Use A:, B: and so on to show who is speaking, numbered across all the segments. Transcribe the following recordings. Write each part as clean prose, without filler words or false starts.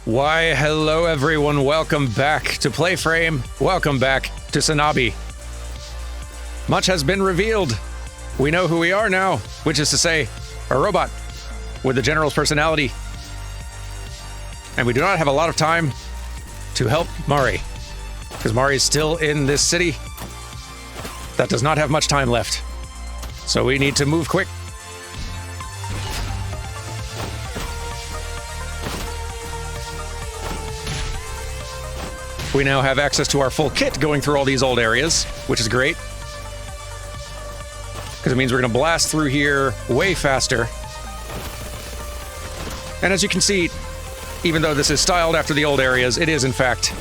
A: Why, hello everyone, welcome back to PlayFrame, welcome back to Sanabi. Much has been revealed. We know who we are now, which is to say, a robot with the General's personality. And we do not have a lot of time to help Mari, because Mari's still in this city that does not have much time left. So we need to move quick. We now have access to our full kit going through all these old areas, which is great. Because it means we're going to blast through here way faster. And as you can see, even though this is styled after the old areas, it is in fact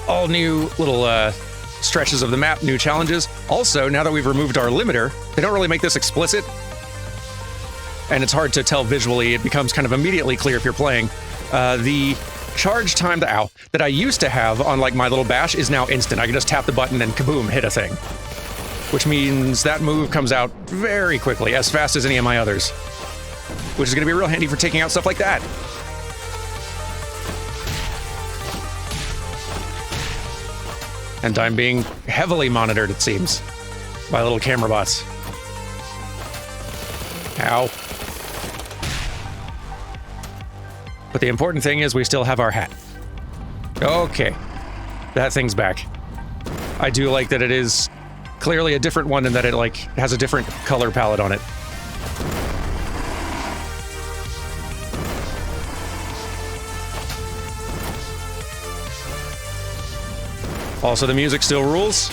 A: all new little stretches of the map, new challenges. Also, now that we've removed our limiter, they don't really make this explicit. And it's hard to tell visually. It becomes kind of immediately clear if you're playing. The charge time that I used to have on like my little bash is now instant. I can just tap the button and kaboom, hit a thing. Which means that move comes out very quickly, as fast as any of my others. Which is going to be real handy for taking out stuff like that. And I'm being heavily monitored, it seems, by little camera bots. Ow. But the important thing is we still have our hat. Okay. That thing's back. I do like that it is clearly a different one in that it like has a different color palette on it. Also, the music still rules.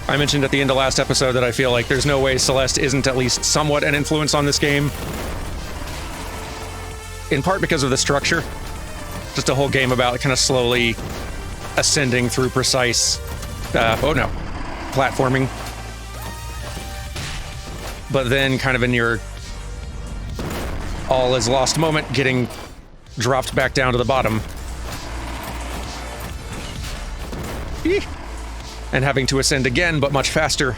A: I mentioned at the end of last episode that I feel like there's no way Celeste isn't at least somewhat an influence on this game. In part because of the structure. Just a whole game about kind of slowly ascending through precise, platforming. But then kind of in your all is lost moment, getting dropped back down to the bottom. And having to ascend again, but much faster.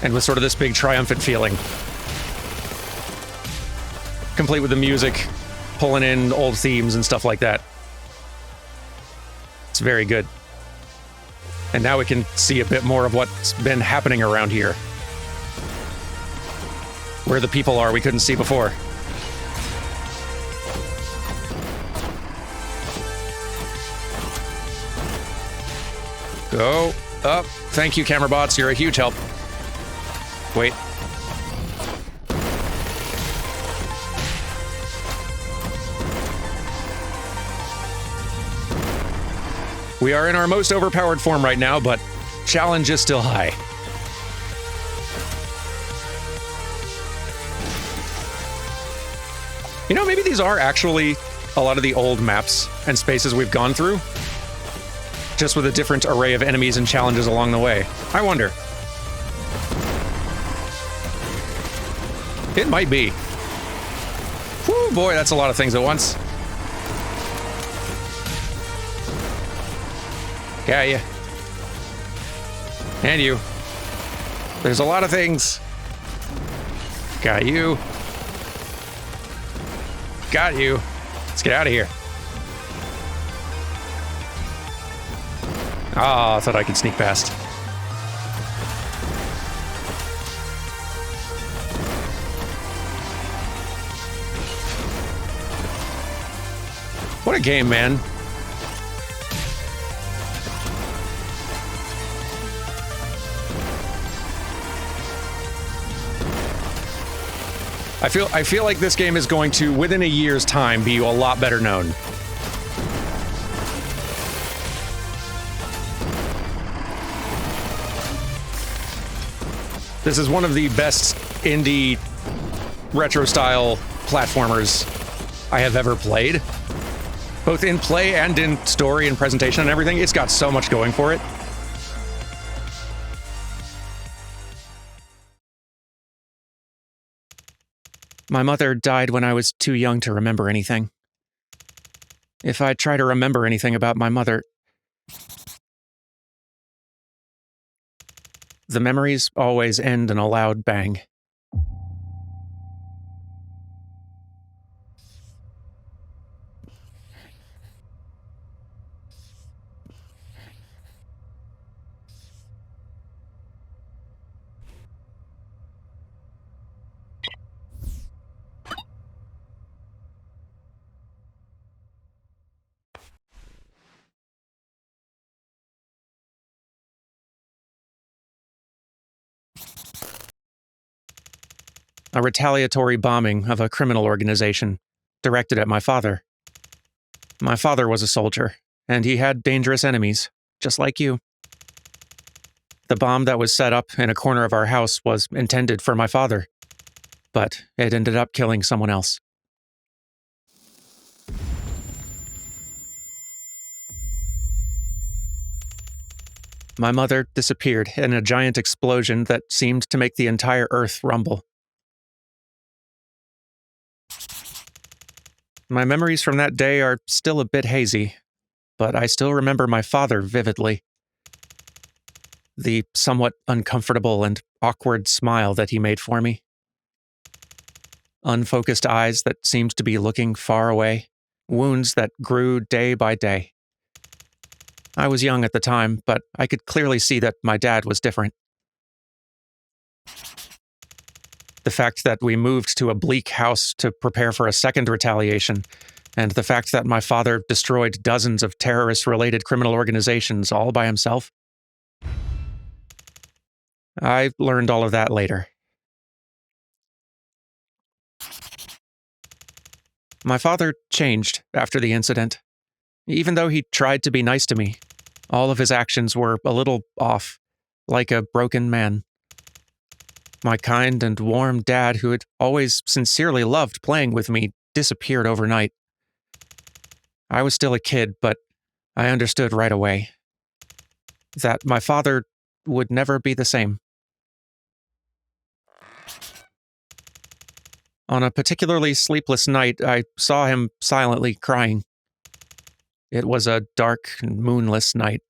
A: And with sort of this big triumphant feeling. Complete with the music, pulling in old themes and stuff like that. It's very good. And now we can see a bit more of what's been happening around here. Where the people are we couldn't see before. Go up. Thank you, camera bots. You're a huge help. Wait. We are in our most overpowered form right now, but challenge is still high. You know, maybe these are actually a lot of the old maps and spaces we've gone through, just with a different array of enemies and challenges along the way. I wonder. It might be. Whew, boy, that's a lot of things at once. Got you. And you. There's a lot of things. Got you. Got you. Let's get out of here. Ah, I thought I could sneak past. What a game, man. I feel like this game is going to, within a year's time, be a lot better known. This is one of the best indie retro-style platformers I have ever played. Both in play and in story and presentation and everything. It's got so much going for it. My mother died when I was too young to remember anything. If I try to remember anything about my mother, the memories always end in a loud bang. a retaliatory bombing of a criminal organization directed at my father. My father was a soldier, and he had dangerous enemies, just like you. The bomb that was set up in a corner of our house was intended for my father, but it ended up killing someone else. My mother disappeared in a giant explosion that seemed to make the entire earth rumble. My memories from that day are still a bit hazy, but I still remember my father vividly. The somewhat uncomfortable and awkward smile that he made for me. Unfocused eyes that seemed to be looking far away. Wounds that grew day by day. I was young at the time, but I could clearly see that my dad was different. The fact that we moved to a bleak house to prepare for a second retaliation, and the fact that my father destroyed dozens of terrorist-related criminal organizations all by himself. I learned all of that later. My father changed after the incident. Even though he tried to be nice to me, all of his actions were a little off, like a broken man. My kind and warm dad, who had always sincerely loved playing with me, disappeared overnight. I was still a kid, but I understood right away that my father would never be the same. On a particularly sleepless night, I saw him silently crying. It was a dark and moonless night.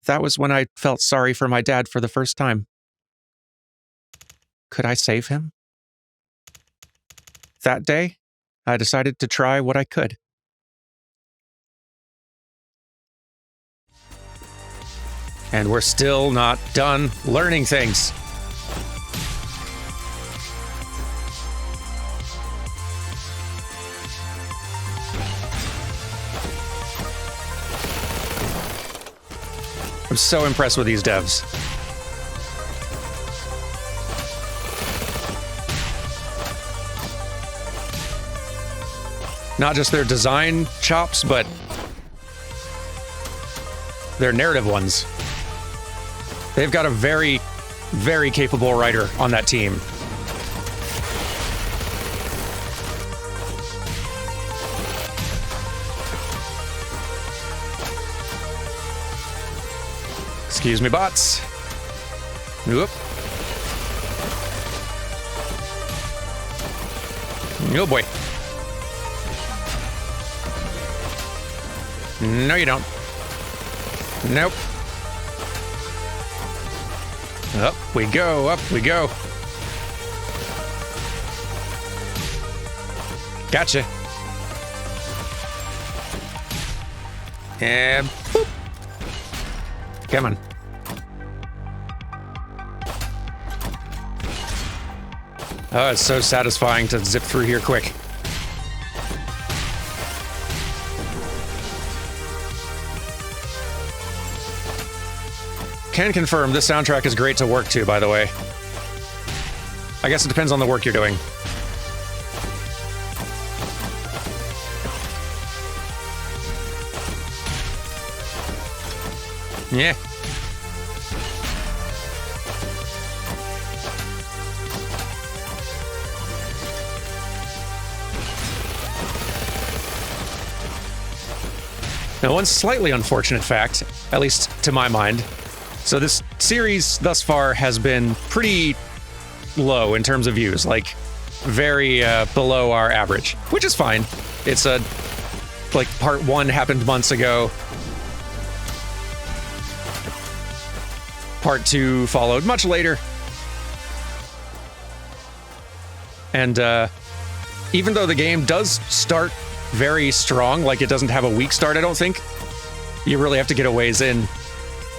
A: That was when I felt sorry for my dad for the first time. Could I save him? That day, I decided to try what I could. And we're still not done learning things. I'm so impressed with these devs. Not just their design chops, but their narrative ones. They've got a very, very capable writer on that team. Excuse me, bots. Whoop. Oh boy. No, you don't. Nope. Up we go, up we go. Gotcha. And boop. Come on. Oh, it's so satisfying to zip through here quick. Can confirm this soundtrack is great to work to, by the way. I guess it depends on the work you're doing. Yeah. Now, one slightly unfortunate fact, at least to my mind, so this series thus far has been pretty low in terms of views, like very below our average, which is fine. It's like part 1 happened months ago. Part 2 followed much later. And even though the game does start very strong, like it doesn't have a weak start, I don't think, you really have to get a ways in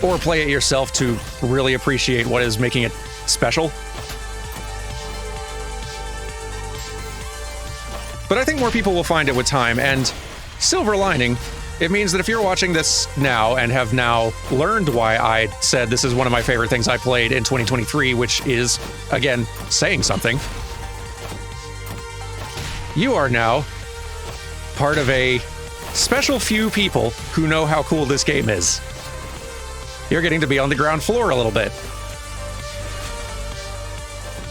A: or play it yourself to really appreciate what is making it special. But I think more people will find it with time, and silver lining, It means that if you're watching this now and have now learned why I said this is one of my favorite things I played in 2023, which is, again, saying something, you are now part of a special few people who know how cool this game is. You're getting to be on the ground floor a little bit.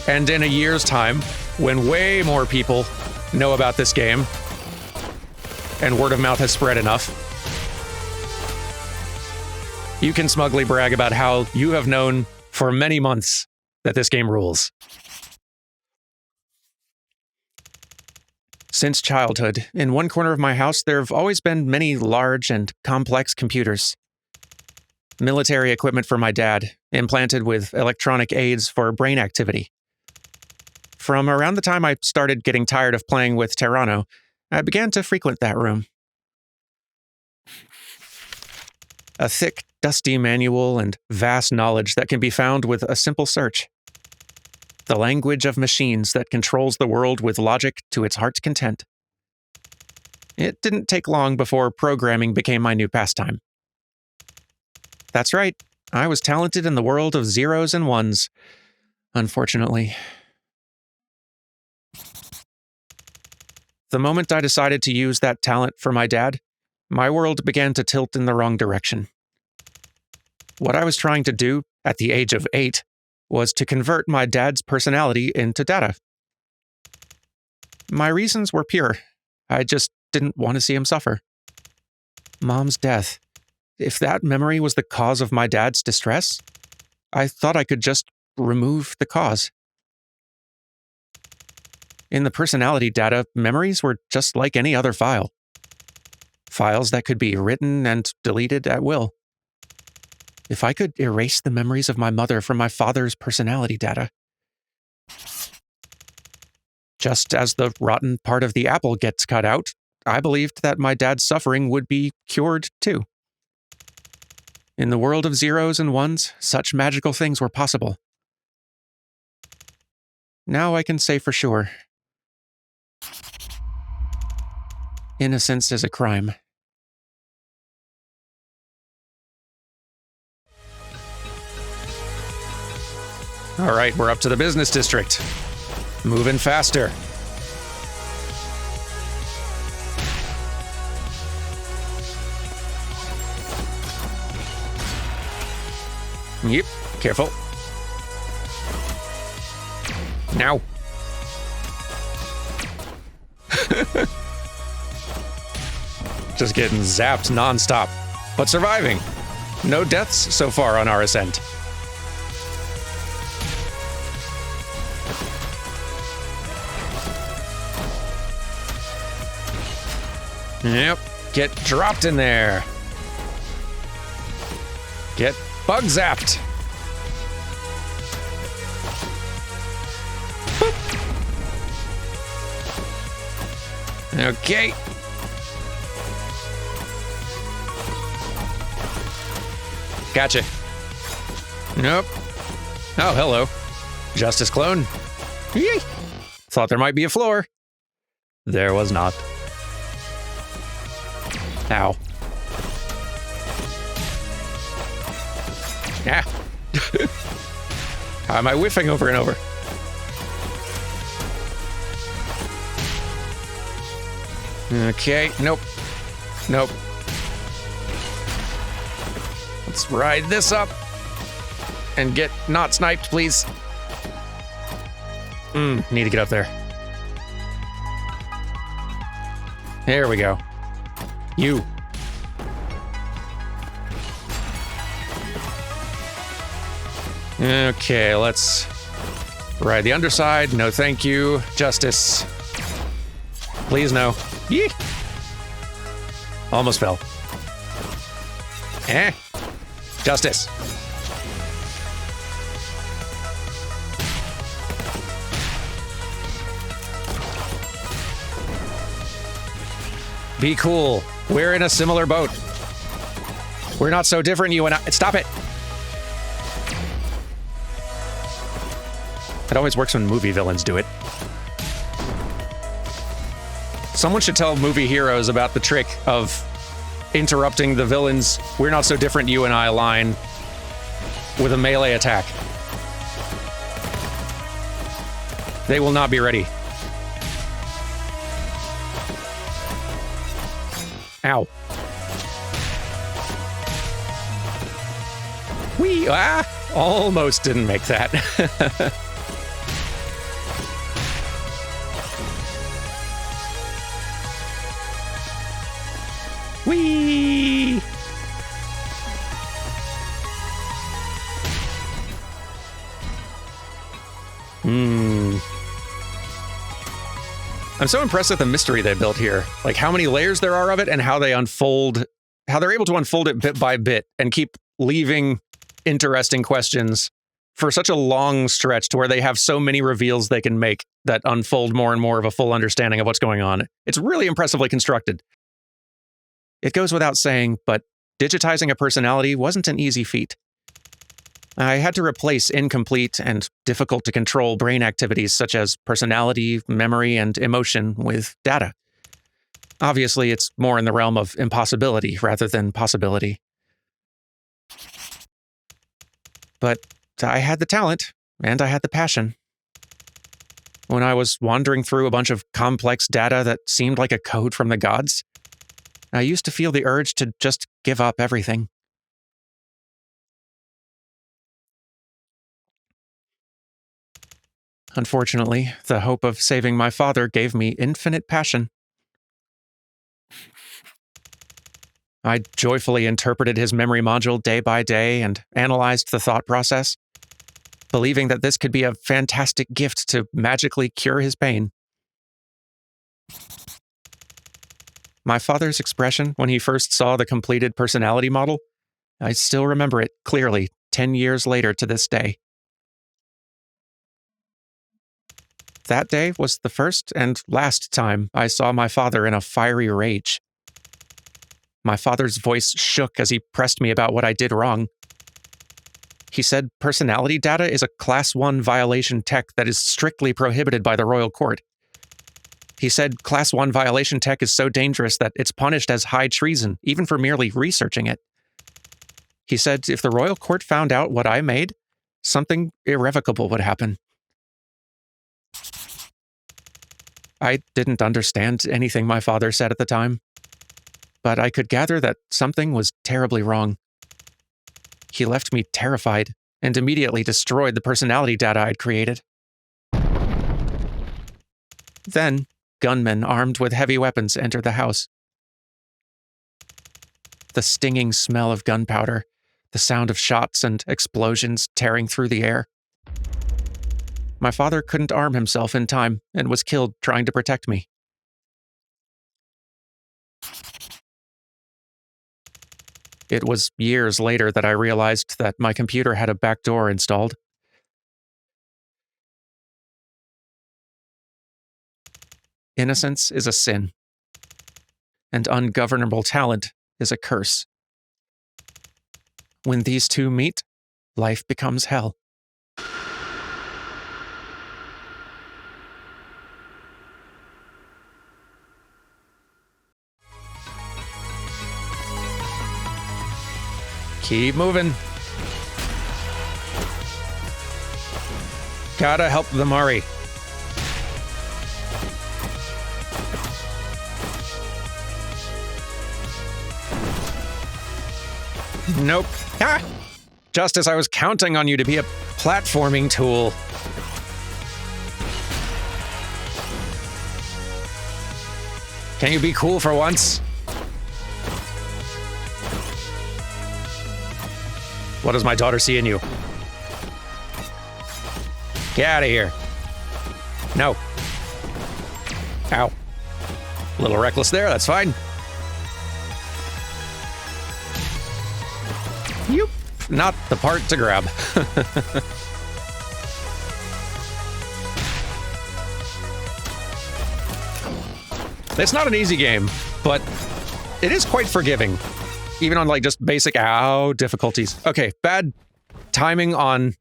A: And in a year's time, when way more people know about this game, and word of mouth has spread enough, you can smugly brag about how you have known for many months that this game rules. Since childhood, in one corner of my house, there have always been many large and complex computers. Military equipment for my dad, implanted with electronic aids for brain activity. From around the time I started getting tired of playing with Terrano, I began to frequent that room. A thick, dusty manual and vast knowledge that can be found with a simple search. The language of machines that controls the world with logic to its heart's content. It didn't take long before programming became my new pastime. That's right, I was talented in the world of zeros and ones, unfortunately. The moment I decided to use that talent for my dad, my world began to tilt in the wrong direction. What I was trying to do, at the age of 8, was to convert my dad's personality into data. My reasons were pure. I just didn't want to see him suffer. Mom's death. If that memory was the cause of my dad's distress, I thought I could just remove the cause. In the personality data, memories were just like any other file. Files that could be written and deleted at will. If I could erase the memories of my mother from my father's personality data, just as the rotten part of the apple gets cut out, I believed that my dad's suffering would be cured too. In the world of zeros and ones, such magical things were possible. Now I can say for sure, innocence is a crime. All right, we're up to the business district. Moving faster. Yep, careful. Now. Just getting zapped nonstop, but surviving. No deaths so far on our ascent. Yep, get dropped in there. Get bug zapped. Boop. Okay. Gotcha. Nope. Oh, hello. Justice clone. Yee. Thought there might be a floor. There was not. Ow. Yeah. How am I whiffing over and over? Okay, nope. Nope. Let's ride this up and get not sniped, please. Need to get up there. There we go. You. Okay, let's ride the underside. No, thank you. Justice. Please, no. Yee. Almost fell. Justice. Be cool. We're in a similar boat. We're not so different, you and I. Stop it. It always works when movie villains do it. Someone should tell movie heroes about the trick of interrupting the villains' "we're not so different, you and I" line with a melee attack. They will not be ready. Ow. Whee! Almost didn't make that. Whee! I'm so impressed with the mystery they built here. Like how many layers there are of it and how they unfold, how they're able to unfold it bit by bit and keep leaving interesting questions for such a long stretch to where they have so many reveals they can make that unfold more and more of a full understanding of what's going on. It's really impressively constructed. It goes without saying, but digitizing a personality wasn't an easy feat. I had to replace incomplete and difficult to control brain activities such as personality, memory, and emotion with data. Obviously, it's more in the realm of impossibility rather than possibility. But I had the talent, and I had the passion. When I was wandering through a bunch of complex data that seemed like a code from the gods, I used to feel the urge to just give up everything. Unfortunately, the hope of saving my father gave me infinite passion. I joyfully interpreted his memory module day by day and analyzed the thought process, believing that this could be a fantastic gift to magically cure his pain. My father's expression when he first saw the completed personality model, I still remember it clearly 10 years later to this day. That day was the first and last time I saw my father in a fiery rage. My father's voice shook as he pressed me about what I did wrong. He said personality data is a Class 1 violation tech that is strictly prohibited by the Royal Court. He said Class 1 violation tech is so dangerous that it's punished as high treason, even for merely researching it. He said if the Royal Court found out what I made, something irrevocable would happen. I didn't understand anything my father said at the time, but I could gather that something was terribly wrong. He left me terrified and immediately destroyed the personality data I'd created. Then, gunmen armed with heavy weapons entered the house. The stinging smell of gunpowder, the sound of shots and explosions tearing through the air. My father couldn't arm himself in time and was killed trying to protect me. It was years later that I realized that my computer had a backdoor installed. Innocence is a sin, and ungovernable talent is a curse. When these two meet, life becomes hell. Keep moving. Gotta help the Mari. Nope. Ah! Just as I was counting on you to be a platforming tool. Can you be cool for once? What does my daughter see in you? Get out of here. No. Ow. A little reckless there, that's fine. Yoop. Not the part to grab. It's not an easy game, but it is quite forgiving. Even on like just basic difficulties. Okay, bad timing on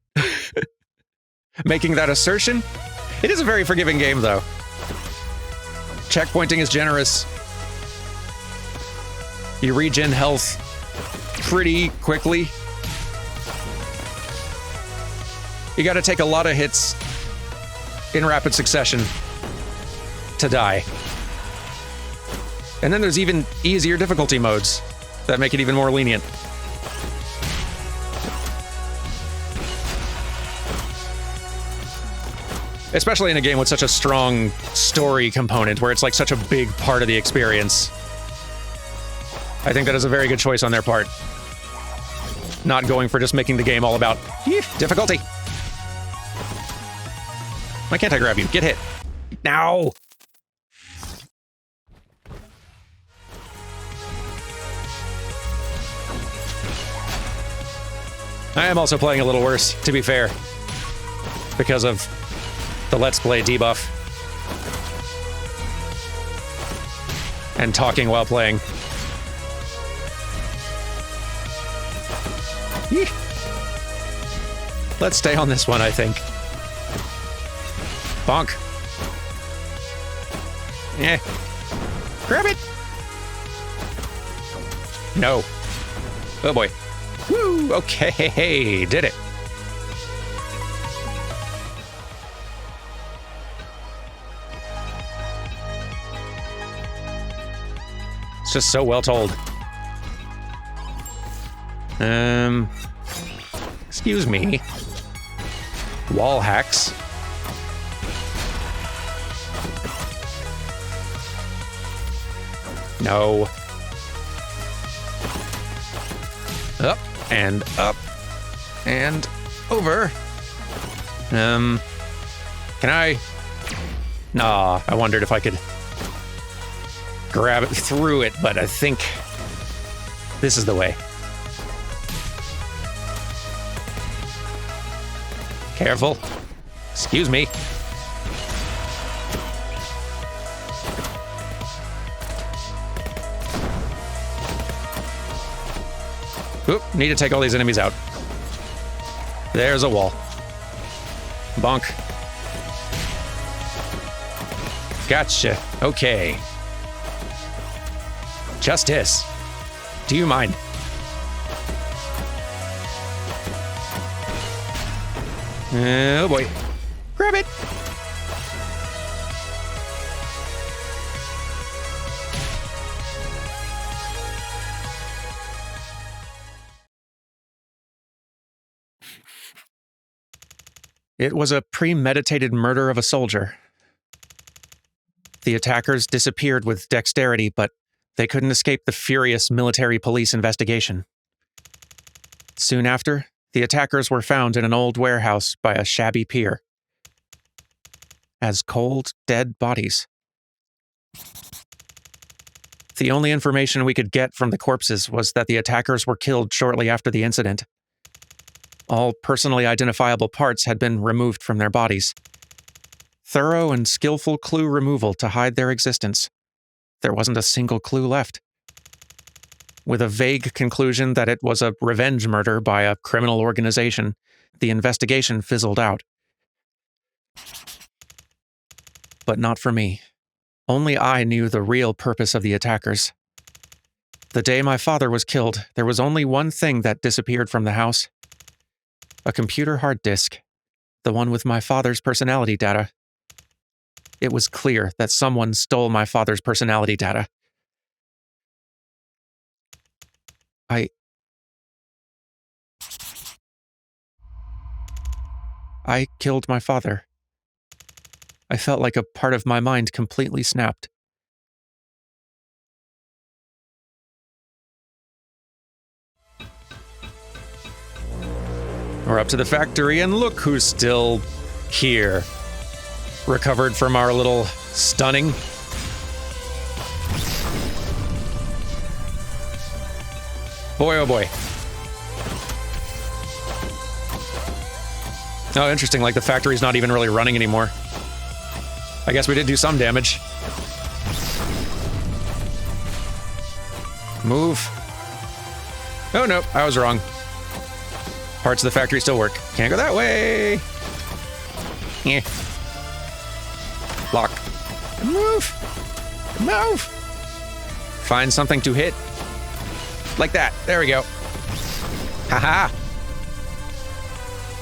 A: making that assertion. It is a very forgiving game though. Checkpointing is generous. You regen health pretty quickly. You gotta take a lot of hits in rapid succession to die. And then there's even easier difficulty modes that make it even more lenient. Especially in a game with such a strong story component, where it's like such a big part of the experience. I think that is a very good choice on their part. Not going for just making the game all about difficulty. Why can't I grab you? Get hit. Now! I am also playing a little worse, to be fair, because of the Let's Play debuff and talking while playing. Eek. Let's stay on this one, I think. Bonk. Yeah. Grab it! No. Oh boy. Woo! Okay, did it. It's just so well told. Excuse me. Wall hacks. No. Up and up and over. Can I? Nah, I wondered if I could grab it through it, but I think this is the way. Careful. Excuse me. Oop, need to take all these enemies out. There's a wall. Bonk. Gotcha. Okay. Justice. Do you mind? Oh boy. Grab it! It was a premeditated murder of a soldier. The attackers disappeared with dexterity, but they couldn't escape the furious military police investigation. Soon after, the attackers were found in an old warehouse by a shabby pier as cold, dead bodies. The only information we could get from the corpses was that the attackers were killed shortly after the incident. All personally identifiable parts had been removed from their bodies. Thorough and skillful clue removal to hide their existence. There wasn't a single clue left. With a vague conclusion that it was a revenge murder by a criminal organization, the investigation fizzled out. But not for me. Only I knew the real purpose of the attackers. The day my father was killed, there was only one thing that disappeared from the house. A computer hard disk. The one with my father's personality data. It was clear that someone stole my father's personality data. I killed my father. I felt like a part of my mind completely snapped. We're up to the factory, and look who's still here. Recovered from our little stunning. Boy, oh boy. Oh, interesting, like the factory's not even really running anymore. I guess we did do some damage. Move. Oh, no, I was wrong. Parts of the factory still work. Can't go that way. Yeah. Lock. Move. Move. Find something to hit. Like that. There we go. Haha.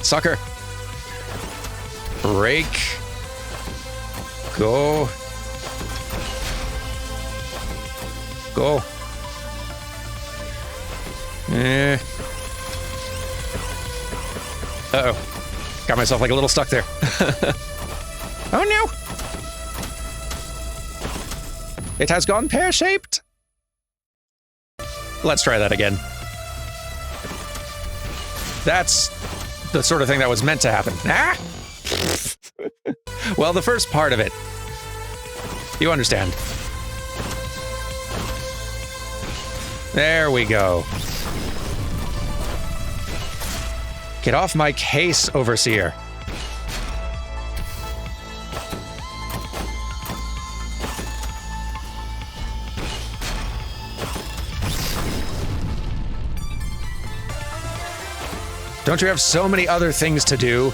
A: Sucker. Break. Go. Go. Uh-oh. Got myself like a little stuck there. Oh no! It has gone pear-shaped. Let's try that again. That's the sort of thing that was meant to happen. Ah! Well, the first part of it. You understand. There we go. Get off my case, Overseer. Don't you have so many other things to do?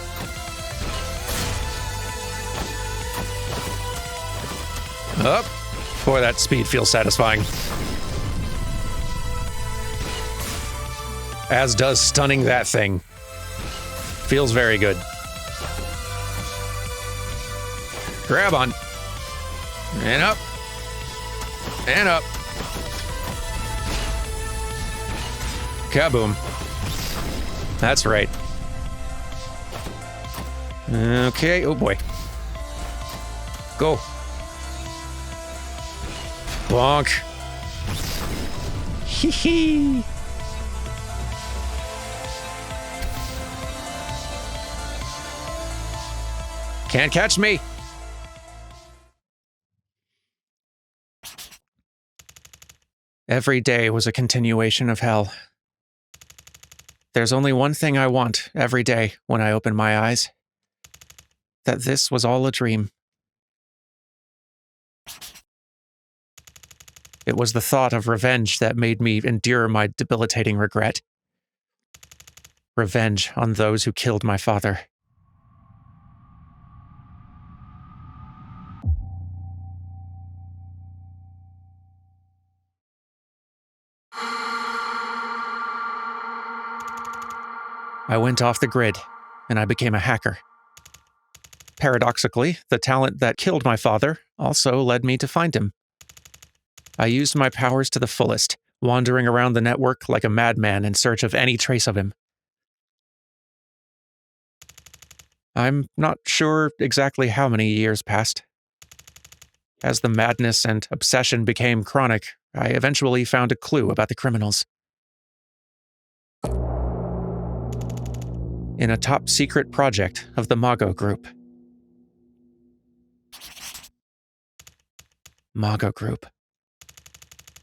A: Oh, boy, that speed feels satisfying. As does stunning that thing. Feels very good. Grab on. And up. And up. Kaboom. That's right. Okay, oh boy. Go. Bonk. Hee hee. Can't catch me. Every day was a continuation of hell. There's only one thing I want every day when I open my eyes. That this was all a dream. It was the thought of revenge that made me endure my debilitating regret. Revenge on those who killed my father. I went off the grid, and I became a hacker. Paradoxically, the talent that killed my father also led me to find him. I used my powers to the fullest, wandering around the network like a madman in search of any trace of him. I'm not sure exactly how many years passed. As the madness and obsession became chronic, I eventually found a clue about the criminals. In a top-secret project of the Mago Group. Mago Group.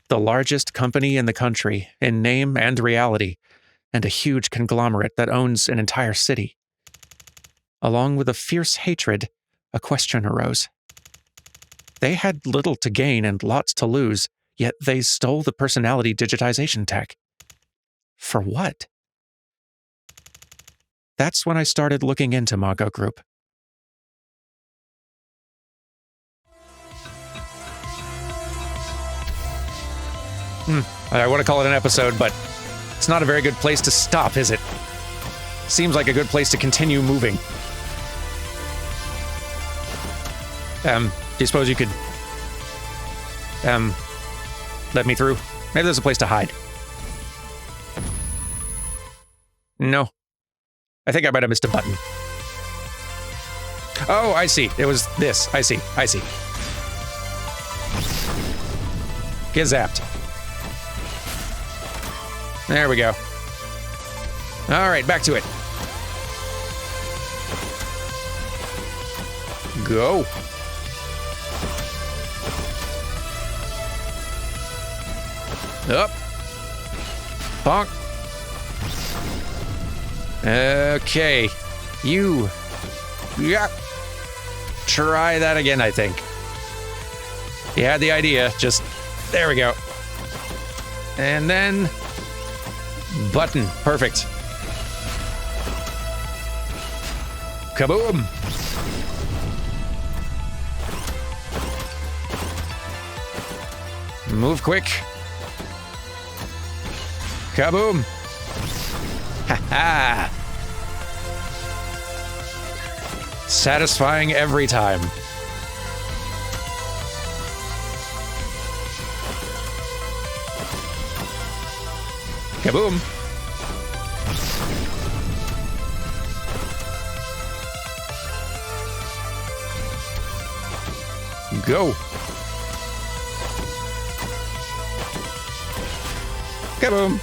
A: The largest company in the country, in name and reality, and a huge conglomerate that owns an entire city. Along with a fierce hatred, a question arose. They had little to gain and lots to lose, yet they stole the personality digitization tech. For what? That's when I started looking into Mago Group. I want to call it an episode, but it's not a very good place to stop, is it? Seems like a good place to continue moving. Do you suppose you could... let me through? Maybe there's a place to hide. No. I think I might have missed a button. Oh, I see. It was this. I see. Get zapped. There we go. All right, back to it. Go. Up. Bonk. Okay. You. Yeah. Try that again, I think. You had the idea. Just... There we go. And then... Button. Perfect. Kaboom! Move quick. Kaboom! Ha ha! Satisfying every time. Kaboom! Go! Kaboom!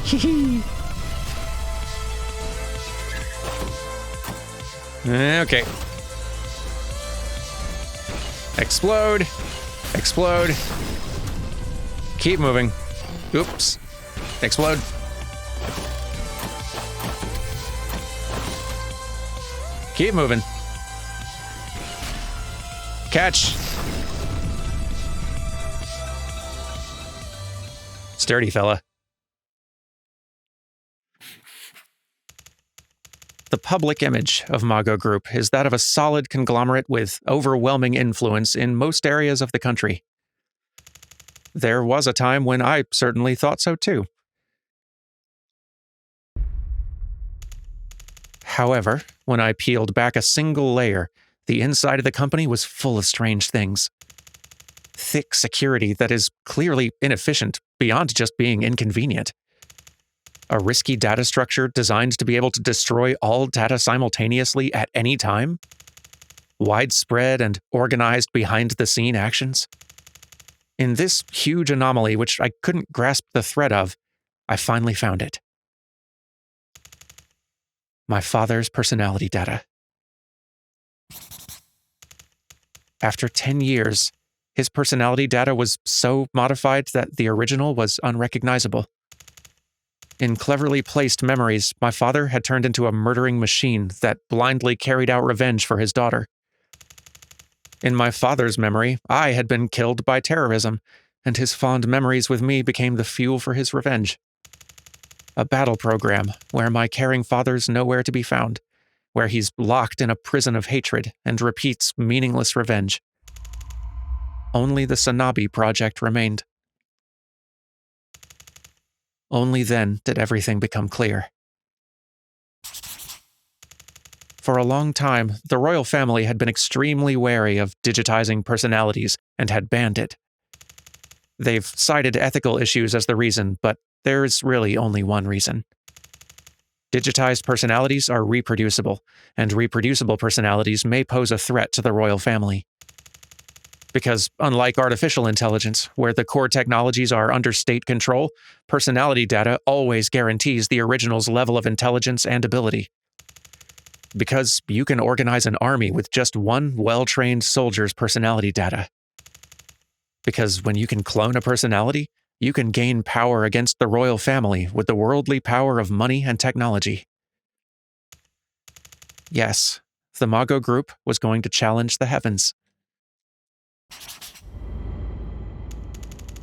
A: Hee Okay. Explode. Explode. Keep moving. Oops. Explode. Keep moving. Catch. Sturdy fella. The public image of Mago Group is that of a solid conglomerate with overwhelming influence in most areas of the country. There was a time when I certainly thought so too. However, when I peeled back a single layer, the inside of the company was full of strange things. Thick security that is clearly inefficient beyond just being inconvenient. A risky data structure designed to be able to destroy all data simultaneously at any time? Widespread and organized behind-the-scene actions? In this huge anomaly, which I couldn't grasp the thread of, I finally found it. My father's personality data. After 10 years, his personality data was so modified that the original was unrecognizable. In cleverly placed memories, my father had turned into a murdering machine that blindly carried out revenge for his daughter. In my father's memory, I had been killed by terrorism, and his fond memories with me became the fuel for his revenge. A battle program where my caring father's nowhere to be found, where he's locked in a prison of hatred and repeats meaningless revenge. Only the Sanabi project remained. Only then did everything become clear. For a long time, the royal family had been extremely wary of digitizing personalities and had banned it. They've cited ethical issues as the reason, but there's really only one reason. Digitized personalities are reproducible, and reproducible personalities may pose a threat to the royal family. Because unlike artificial intelligence, where the core technologies are under state control, personality data always guarantees the original's level of intelligence and ability. Because you can organize an army with just one well-trained soldier's personality data. Because when you can clone a personality, you can gain power against the royal family with the worldly power of money and technology. Yes, the Mago Group was going to challenge the heavens.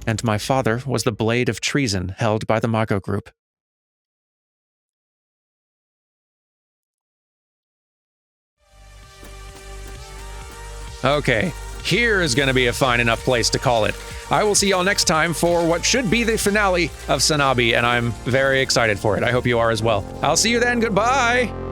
A: And my father was the blade of treason held by the Mago Group. Okay, here is going to be a fine enough place to call it. I will see y'all next time for what should be the finale of Sanabi, and I'm very excited for it. I hope you are as well. I'll see you then. Goodbye!